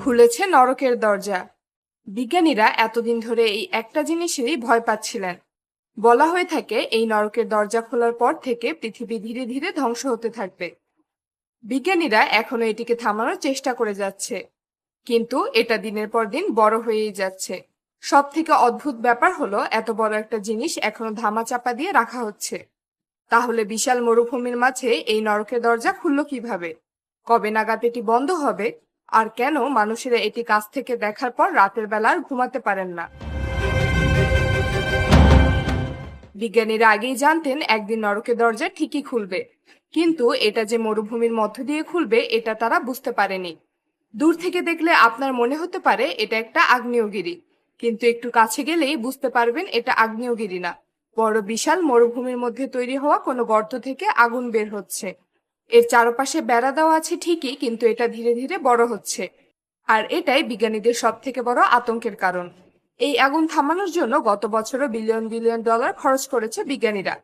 খুলেছে নরকের দরজা। বিজ্ঞানীরা এতদিন ধরে এই একটা জিনিসেরই ভয় পাচ্ছিলেন। বলা হয়ে থাকে এই নরকের দরজা খোলার পর থেকে পৃথিবী ধীরে ধীরে ধ্বংস হতে থাকবে। বিজ্ঞানীরা এখনো এটিকে থামানোর চেষ্টা করে যাচ্ছে, কিন্তু এটা দিনের পর দিন বড় হয়েই যাচ্ছে। সব থেকে অদ্ভুত ব্যাপার হলো এত বড় একটা জিনিস এখনো ধামাচাপা দিয়ে রাখা হচ্ছে। তাহলে বিশাল মরুভূমির মাঝে এই নরকের দরজা খুলল কিভাবে? কবে নাগাদ এটি বন্ধ হবে? আর কেন মানুষেরা এটি কাছ থেকে দেখার পর রাতের বেলা আর ঘুমাতে পারেন না? বিজ্ঞানীরা আগেই জানতেন একদিন নরকের দরজা ঠিকই খুলবে, কিন্তু এটা যে মরুভূমির মধ্য দিয়ে খুলবে এটা তারা বুঝতে পারেনি। দূর থেকে দেখলে আপনার মনে হতে পারে এটা একটা আগ্নেয়গিরি, কিন্তু একটু কাছে গেলেই বুঝতে পারবেন এটা আগ্নেয়গিরি না, বড় বিশাল মরুভূমির মধ্যে তৈরি হওয়া কোনো গর্ত থেকে আগুন বের হচ্ছে। এর চারপাশে বেড়া দেওয়া আছে ঠিকই, কিন্তু এটা ধীরে ধীরে বড় হচ্ছে। আর এটাই বিজ্ঞানীদের সব থেকে বড় আতঙ্কের কারণ। এই আগুন থামানোর জন্য গত বছরও বিলিয়ন বিলিয়ন ডলার খরচ করেছে বিজ্ঞানীরা,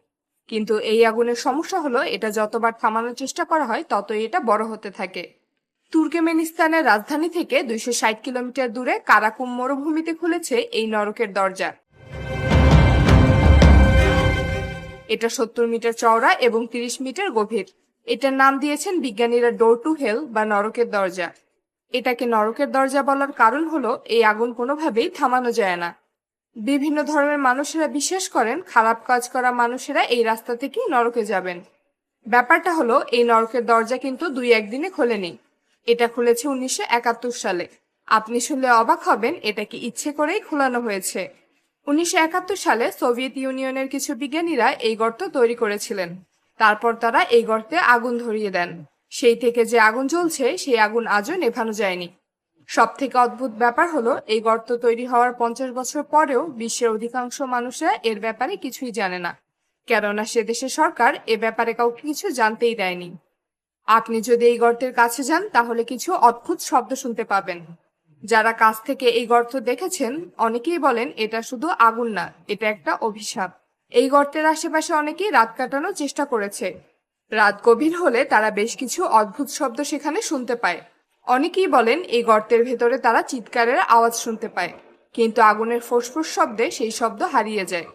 কিন্তু এই আগুনের সমস্যা হলো এটা যতবার থামানোর চেষ্টা করা হয় ততই এটা বড় হতে থাকে। তুর্কমেনিস্তানের রাজধানী থেকে 260 কিলোমিটার দূরে কারাকুম মরুভূমিতে খুলেছে এই নরকের দরজা। এটা 70 মিটার চওড়া এবং 30 মিটার গভীর। এটার নাম দিয়েছেন বিজ্ঞানীরা ডোর টু হেল বা নরকের দরজা। এটাকে নরকের দরজা বলার কারণ হলো এই আগুন কোনোভাবেই থামানো যায় না। বিভিন্ন ধর্মের মানুষেরা বিশ্বাস করেন খারাপ কাজ করা মানুষেরা এই রাস্তা থেকেই নরকে যাবেন। ব্যাপারটা হলো এই নরকের দরজা কিন্তু 2-1 দিনে খোলেনি। এটা খুলেছে 1971 সালে। আপনি শুনলে অবাক হবেন, এটা কি ইচ্ছে করেই খোলানো হয়েছে। 1971 সালে সোভিয়েত ইউনিয়নের কিছু বিজ্ঞানীরা এই গর্ত তৈরি করেছিলেন। তারপর তারা এই গর্তে আগুন ধরিয়ে দেন। সেই থেকে যে আগুন জ্বলছে সেই আগুন আজও নেভানো যায়নি। সব থেকে অদ্ভুত ব্যাপার হলো এই গর্ত তৈরি হওয়ার 50 বছর পরেও বিশ্বের অধিকাংশ মানুষরা এর ব্যাপারে কিছুই জানে না, কেননা সে দেশের সরকার এ ব্যাপারে কাউকে কিছু জানতেই দেয়নি। আপনি যদি এই গর্তের কাছে যান তাহলে কিছু অদ্ভুত শব্দ শুনতে পাবেন। যারা কাছ থেকে এই গর্ত দেখেছেন অনেকেই বলেন এটা শুধু আগুন না, এটা একটা অভিশাপ। এই গর্তের আশেপাশে অনেকেই রাত কাটানোর চেষ্টা করেছে। রাত গভীর হলে তারা বেশ কিছু অদ্ভুত শব্দ সেখানে শুনতে পায়। অনেকেই বলেন এই গর্তের ভেতরে তারা চিৎকারের আওয়াজ শুনতে পায়, কিন্তু আগুনের ফোঁস-ফোঁস শব্দে সেই শব্দ হারিয়ে যায়।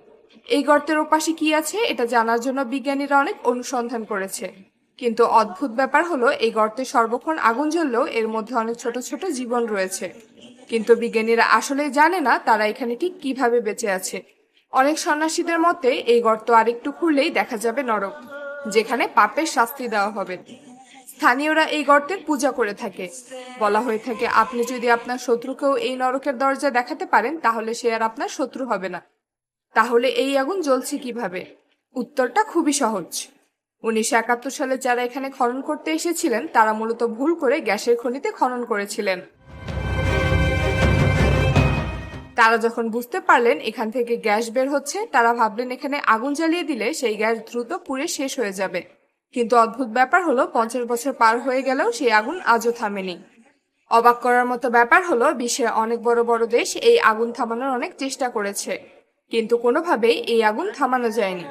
এই গর্তের ওপাশে কি আছে এটা জানার জন্য বিজ্ঞানীরা অনেক অনুসন্ধান করেছে, কিন্তু অদ্ভুত ব্যাপার হলো এই গর্তে সর্বক্ষণ আগুন জ্বললেও এর মধ্যে অনেক ছোট ছোট জীবন রয়েছে, কিন্তু বিজ্ঞানীরা আসলে জানে না তারা এখানে ঠিক কিভাবে বেঁচে আছে। অনেক সন্ন্যাসীদের মতে এই গর্ত আরেকটু খুললেই দেখা যাবে নরক, যেখানে পাপের শাস্তি দেওয়া হবে। স্থানীয়রা এই গর্তের পূজা করে থাকে। বলা হয়ে থাকে আপনি যদি আপনার শত্রুকেও এই নরকের দরজা দেখাতে পারেন তাহলে সে আর আপনার শত্রু হবে না। তাহলে এই আগুন জ্বলছে কিভাবে? উত্তরটা খুবই সহজ। 1971 সালে যারা এখানে খনন করতে এসেছিলেন তারা মূলত ভুল করে গ্যাসের খনিতে খনন করেছিলেন। তারা যখন বুঝতে পারলেন এখান থেকে গ্যাস বের হচ্ছে, তারা ভাবলেন এখানে আগুন জ্বালিয়ে দিলে সেই গ্যাস দ্রুত পুড়ে শেষ হয়ে যাবে। কিন্তু অদ্ভুত ব্যাপার হলো 50 বছর পার হয়ে গেলেও সেই আগুন আজও থামেনি। অবাক করার মতো ব্যাপার হলো বিশ্বের অনেক বড় বড় দেশ এই আগুন থামানোর অনেক চেষ্টা করেছে, কিন্তু কোনোভাবেই এই আগুন থামানো যায়নি।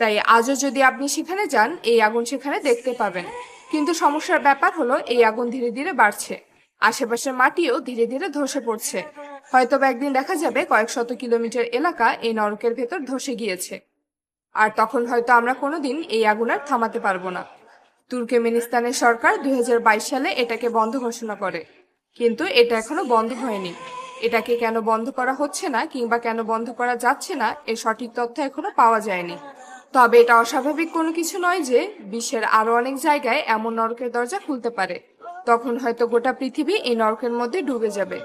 তাই আজও যদি আপনি সেখানে যান এই আগুন সেখানে দেখতে পাবেন, কিন্তু সমস্যার ব্যাপার হলো এই আগুন ধীরে ধীরে বাড়ছে। আশেপাশের মাটিও ধীরে ধীরে ধসে পড়ছে। হয়তোবা একদিন দেখা যাবে কয়েক শত কিলোমিটার এলাকা এই নরকের ভেতর ধসে গিয়েছে। আর তখন হয়তো আমরা কোনোদিন এই আগুন আর থামাতে পারবো না। তুর্কমেনিস্তানের সরকার 2022 সালে এটাকে বন্ধ ঘোষণা করে, কিন্তু এটা এখনো বন্ধ হয়নি। এটাকে কেন বন্ধ করা হচ্ছে না কিংবা কেন বন্ধ করা যাচ্ছে না এর সঠিক তথ্য এখনো পাওয়া যায়নি। তবে এটা অস্বাভাবিক কোনো কিছু নয় যে বিশ্বের আরো অনেক জায়গায় এমন নরকের দরজা খুলতে পারে। তখন হয়তো গোটা পৃথিবী এই নরকের মধ্যে ডুবে যাবে।